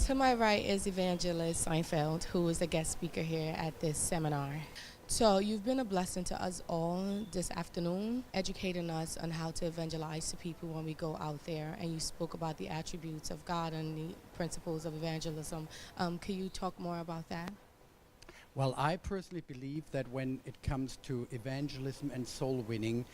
To my right is Evangelist Seinfeld, who is a guest speaker here at this seminar. So you've been a blessing to us all this afternoon, educating us on how to evangelize to people when we go out there. And you spoke about the attributes of God and the principles of evangelism. Can you talk more about that? Well, I personally believe that when it comes to evangelism and soul winning,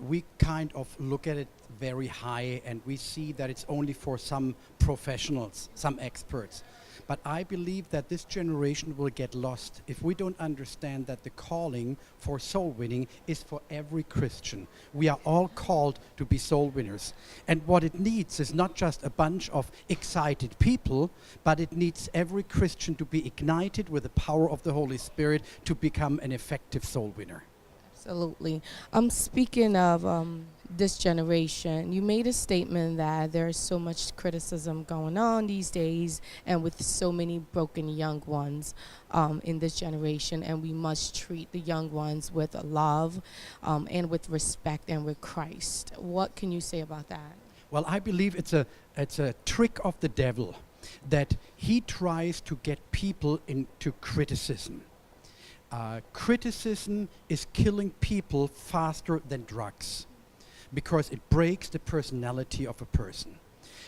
we kind of look at it very high and we see that it's only for some professionals, some experts. But I believe that this generation will get lost if we don't understand that the calling for soul winning is for every Christian. We are all called to be soul winners. And what it needs is not just a bunch of excited people, but it needs every Christian to be ignited with the power of the Holy Spirit to become an effective soul winner. Absolutely. Speaking of this generation, you made a statement that there's so much criticism going on these days and with so many broken young ones in this generation, and we must treat the young ones with love and with respect and with Christ. What can you say about that? Well, I believe it's a trick of the devil that he tries to get people into criticism. Criticism is killing people faster than drugs because it breaks the personality of a person.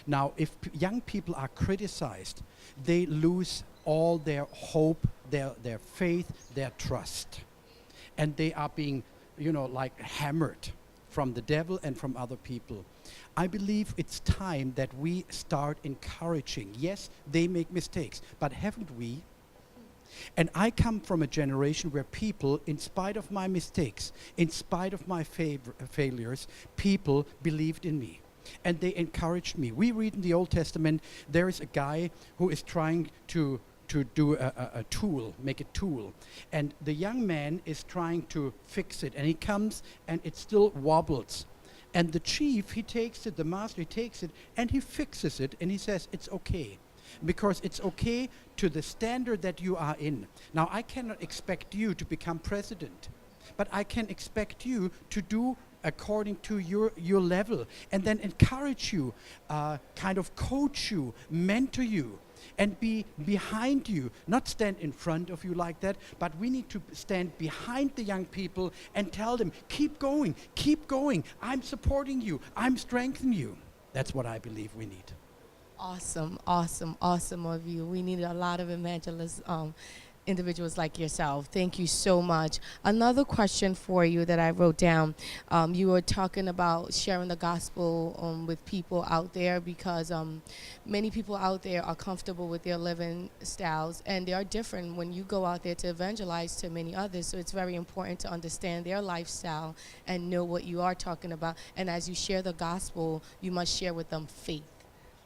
Now, if young people are criticized, they lose all their hope, their faith, their trust. And they are being, like hammered from the devil and from other people. I believe it's time that we start encouraging. Yes, they make mistakes, but haven't we? And I come from a generation where people, in spite of my mistakes, in spite of my failures, people believed in me. And they encouraged me. We read in the Old Testament, there is a guy who is trying to do a tool, make a tool. And the young man is trying to fix it. And he comes and it still wobbles. And the chief, he takes it, the master, he takes it and he fixes it and he says, it's okay. Because it's okay to the standard that you are in. Now, I cannot expect you to become president, but I can expect you to do according to your level and then encourage you, kind of coach you, mentor you, and be behind you, not stand in front of you like that, but we need to stand behind the young people and tell them, keep going, I'm supporting you, I'm strengthening you. That's what I believe we need. Awesome of you. We need a lot of evangelists, individuals like yourself. Thank you so much. Another question for you that I wrote down. You were talking about sharing the gospel with people out there because many people out there are comfortable with their living styles and they are different when you go out there to evangelize to many others. So it's very important to understand their lifestyle and know what you are talking about. And as you share the gospel, you must share with them faith.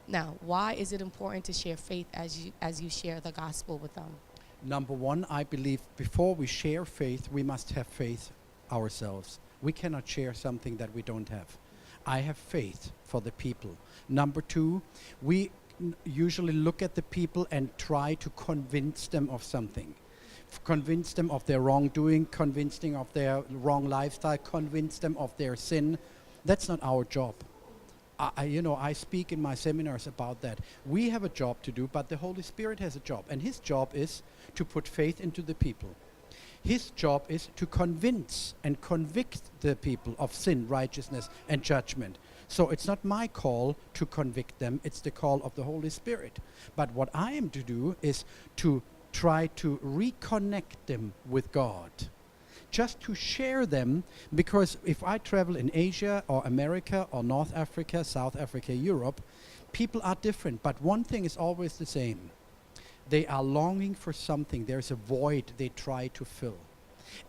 Now, why is it important to share faith as you share the gospel with them? Number one, I believe before we share faith, we must have faith ourselves. We cannot share something that we don't have. I have faith for the people. Number two, we usually look at the people and try to convince them of something. Convince them of their wrongdoing, convince them of their wrong lifestyle, convince them of their sin. That's not our job. I speak in my seminars about that. We have a job to do, but the Holy Spirit has a job. And his job is to put faith into the people. His job is to convince and convict the people of sin, righteousness, and judgment. So it's not my call to convict them, it's the call of the Holy Spirit. But what I am to do is to try to reconnect them with God. Just to share them, because if I travel in Asia or America or North Africa, South Africa, Europe, people are different, but one thing is always the same. They are longing for something. There's a void they try to fill.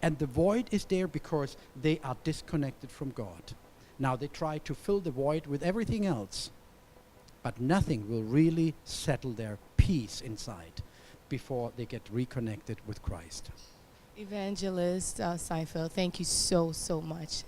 And the void is there because they are disconnected from God. Now they try to fill the void with everything else, but nothing will really settle their peace inside before they get reconnected with Christ. Evangelist Seinfeld, thank you so much.